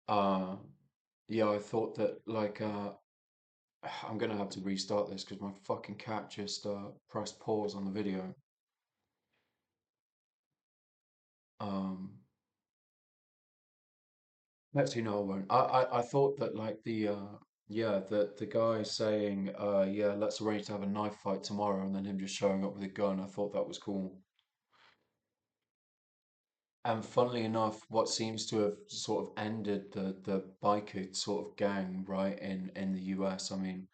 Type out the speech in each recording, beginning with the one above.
Uh, yeah, I thought that I'm gonna have to restart this because my fucking cat just pressed pause on the video. Um, Actually, no, I won't. I thought that yeah, the guy saying yeah, let's arrange to have a knife fight tomorrow, and then him just showing up with a gun. I thought that was cool. And funnily enough, what seems to have sort of ended the biker sort of gang, right, in the US. I mean,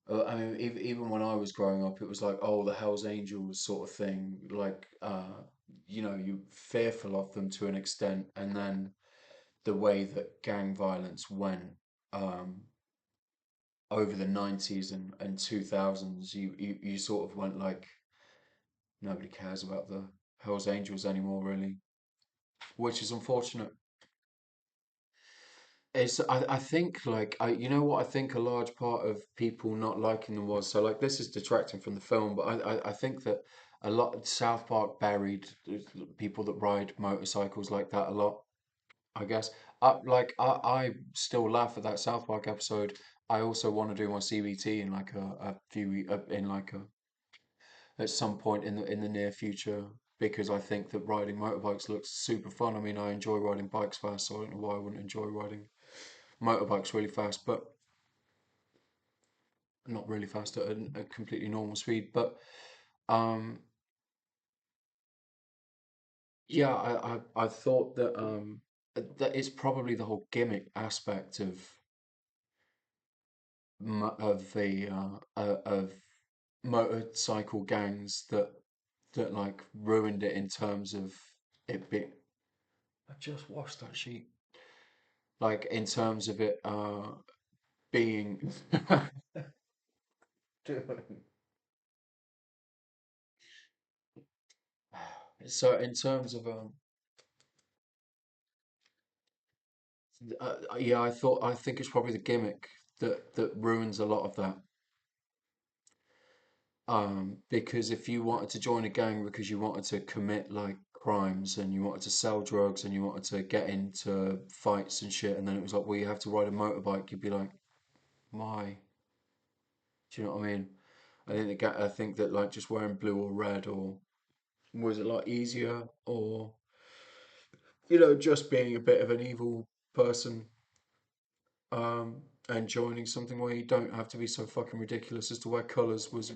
even when I was growing up, it was like, oh, the Hells Angels sort of thing, you know, you fearful of them to an extent, and then the way that gang violence went um, over the 90s and 2000s, you sort of went like, nobody cares about the Hells Angels anymore, really, which is unfortunate. I think you know what I think a large part of people not liking them was, so like this is detracting from the film, but I think that a lot South Park buried people that ride motorcycles like that a lot, I guess. I still laugh at that South Park episode. I also want to do my CBT in like a few in like a at some point in the near future because I think that riding motorbikes looks super fun. I mean, I enjoy riding bikes fast, so I don't know why I wouldn't enjoy riding motorbikes really fast, but not really fast at a completely normal speed. But um, yeah, I thought that that it's probably the whole gimmick aspect of the of motorcycle gangs that like ruined it in terms of it being. I just washed that sheet. Like in terms of it being. So in terms of yeah, I think it's probably the gimmick that ruins a lot of that. Because if you wanted to join a gang because you wanted to commit like crimes and you wanted to sell drugs and you wanted to get into fights and shit, and then it was like, well, you have to ride a motorbike, you'd be like, why? Do you know what I mean? I think that like just wearing blue or red or was a lot easier, or you know, just being a bit of an evil person, and joining something where you don't have to be so fucking ridiculous as to wear colours was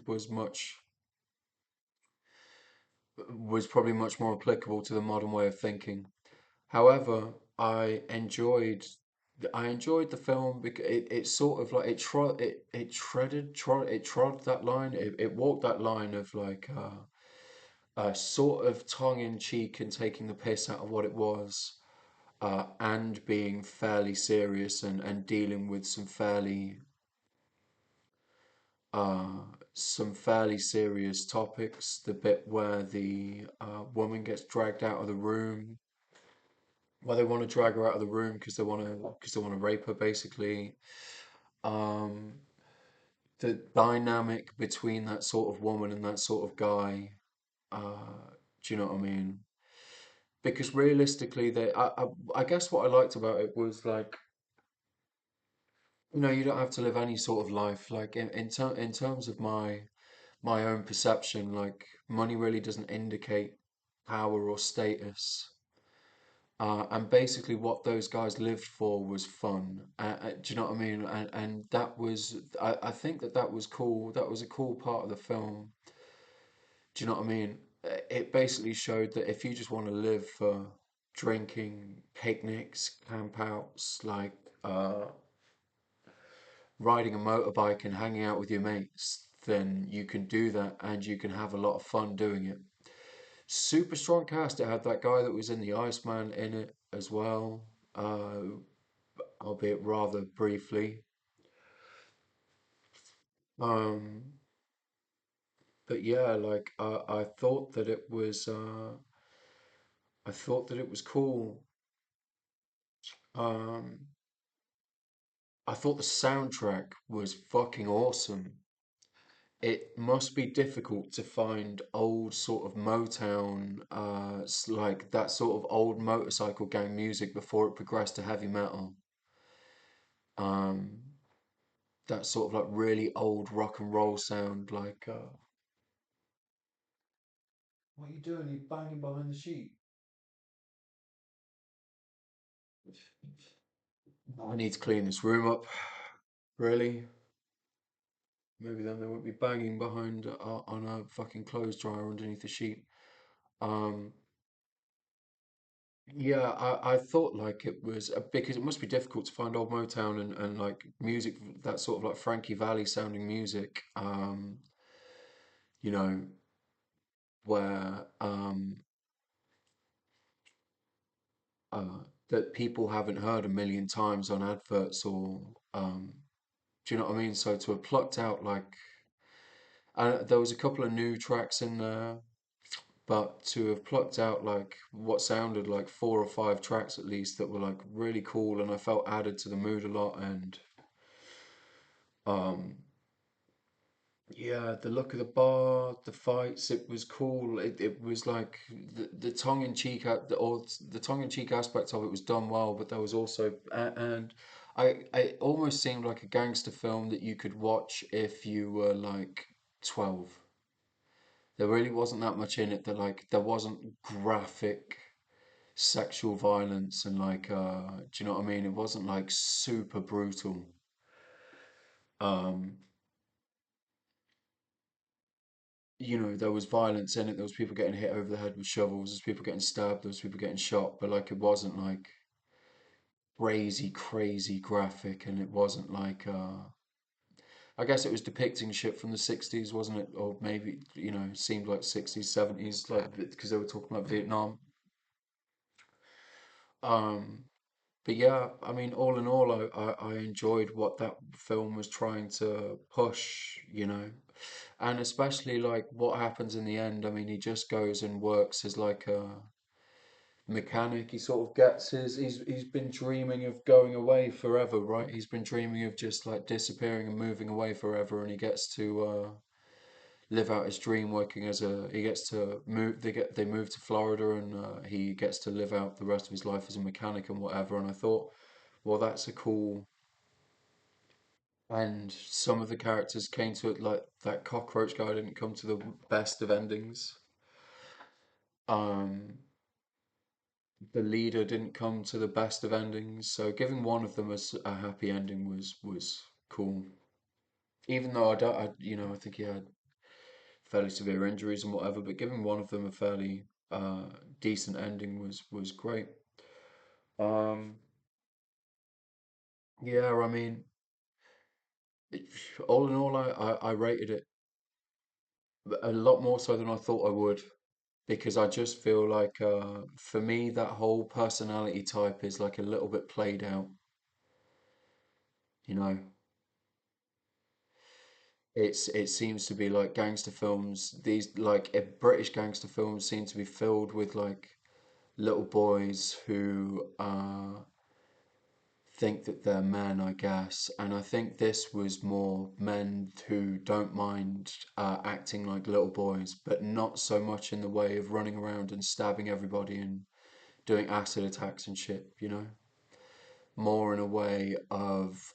probably much more applicable to the modern way of thinking. However, I enjoyed the film because it sort of like it trod that line, it walked that line of sort of tongue in cheek and taking the piss out of what it was, and being fairly serious and dealing with uh, some fairly serious topics. The bit where the woman gets dragged out of the room, where they want to drag her out of the room because they want to rape her, basically. Um, the dynamic between that sort of woman and that sort of guy. Do you know what I mean? Because realistically, I guess what I liked about it was like, you know, you don't have to live any sort of life. Like in terms of my own perception, like money really doesn't indicate power or status. And basically, what those guys lived for was fun. Do you know what I mean? And that was, I think that that was cool. That was a cool part of the film. Do you know what I mean? It basically showed that if you just want to live for drinking, picnics, campouts, riding a motorbike and hanging out with your mates, then you can do that and you can have a lot of fun doing it. Super strong cast. It had that guy that was in the Iceman in it as well, uh, albeit rather briefly. Um, but yeah, I thought that I thought that it was cool. Um, I thought the soundtrack was fucking awesome. it must be difficult to find old sort of Motown, like that sort of old motorcycle gang music before it progressed to heavy metal. Um, that sort of like really old rock and roll sound, like what are you doing? You're banging behind the sheet. I need to clean this room up. Really? Maybe then they won't be banging behind on a fucking clothes dryer underneath the sheet. Um, yeah, I thought like it was because it must be difficult to find old Motown and like music that sort of like Frankie Valli sounding music. You know, where uh, that people haven't heard a million times on adverts or do you know what I mean? So to have plucked out like there was a couple of new tracks in there, but to have plucked out like what sounded like four or five tracks at least that were like really cool and I felt added to the mood a lot and um yeah, the look of the bar, the fights, it was cool. It was like the tongue in cheek or the tongue in cheek aspect of it was done well, but there was also and I it almost seemed like a gangster film that you could watch if you were like 12. There really wasn't that much in it that like there wasn't graphic sexual violence and like do you know what I mean? It wasn't like super brutal. Um there was violence in it. There was people getting hit over the head with shovels. There was people getting stabbed. There was people getting shot. But like, it wasn't like crazy, crazy graphic, and it wasn't like. I guess it was depicting shit from the '60s, wasn't it? Or maybe seemed like '60s, '70s, like because they were talking about Vietnam. Um, but yeah, I mean, all in all, I enjoyed what that film was trying to push. And especially like what happens in the end. I mean, he just goes and works as like a mechanic. He sort of gets he's been dreaming of going away forever, right? He's been dreaming of just like disappearing and moving away forever, and he gets to live out his dream working as a he gets to move they move to Florida and he gets to live out the rest of his life as a mechanic and whatever. And I thought, well, that's a cool. And some of the characters came to it like that cockroach guy didn't come to the best of endings. Um, the leader didn't come to the best of endings, so giving one of them as a happy ending was cool. Even though I don't, I think he had fairly severe injuries and whatever, but giving one of them a fairly decent ending was great. Um, yeah, I mean, it, all in all, I rated it a lot more so than I thought I would because I just feel like for me that whole personality type is like a little bit played out, you know. It seems to be like gangster films. These like British gangster films seem to be filled with like little boys who think that they're men, I guess. And I think this was more men who don't mind acting like little boys, but not so much in the way of running around and stabbing everybody and doing acid attacks and shit, more in a way of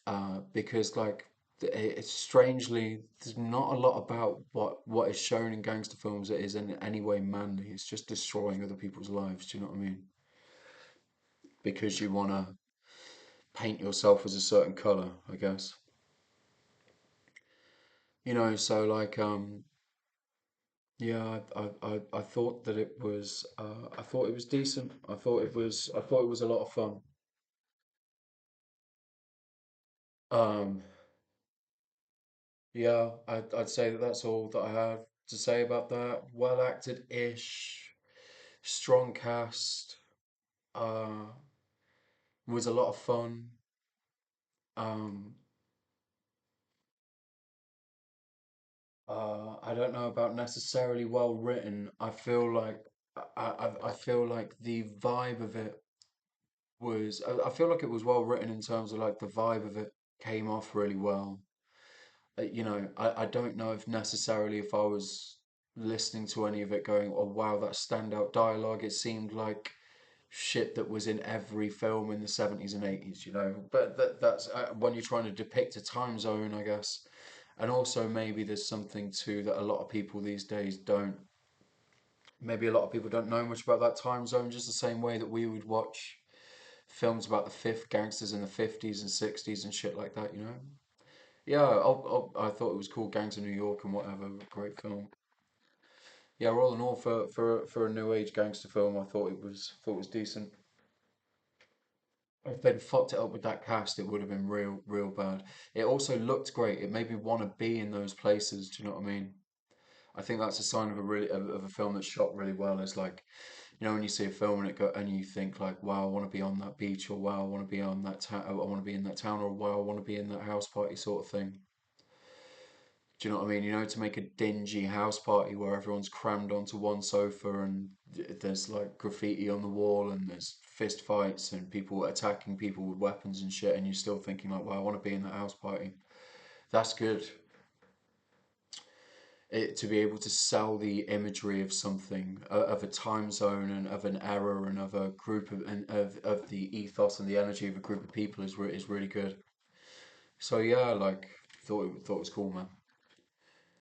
because like it's strangely there's not a lot about what is shown in gangster films that is in any way manly. It's just destroying other people's lives. Do you know what I mean? Because you want to paint yourself as a certain color, I guess. So like yeah, I thought that it was I thought it was decent. I thought it was a lot of fun. Um, Yeah, I'd say that that's all that I have to say about that. Well acted-ish, strong cast, uh, was a lot of fun. Um, I don't know about necessarily well written. I feel like I feel like the vibe of it I feel like it was well written in terms of like the vibe of it came off really well. I don't know if necessarily if I was listening to any of it going, oh wow, that standout dialogue. It seemed like shit that was in every film in the 70s and 80s, you know. But that's when you're trying to depict a time zone, I guess. And also maybe there's something too that a lot of people these days don't. Maybe a lot of people don't know much about that time zone, just the same way that we would watch films about the fifth gangsters in the 50s and 60s and shit like that, you know. Yeah, I thought it was called Gangs of New York and whatever. Great film. Yeah, all in all, for a new age gangster film, I thought it was decent. If they'd fucked it up with that cast, it would have been real bad. It also looked great. It made me want to be in those places. Do you know what I mean? I think that's a sign of of a film that's shot really well. It's like, you know, when you see a film and it go and you think like, wow, I want to be on that beach, or wow, I want to be on that town, I want to be in that town, or wow, I want to be in that house party sort of thing. Do you know what I mean? You know, to make a dingy house party where everyone's crammed onto one sofa and there's like graffiti on the wall and there's fist fights and people attacking people with weapons and shit, and you're still thinking like, well, I want to be in that house party. That's good. To be able to sell the imagery of something, of a time zone and of an era and of a group of the ethos and the energy of a group of people is really good. So yeah, like thought it was cool, man.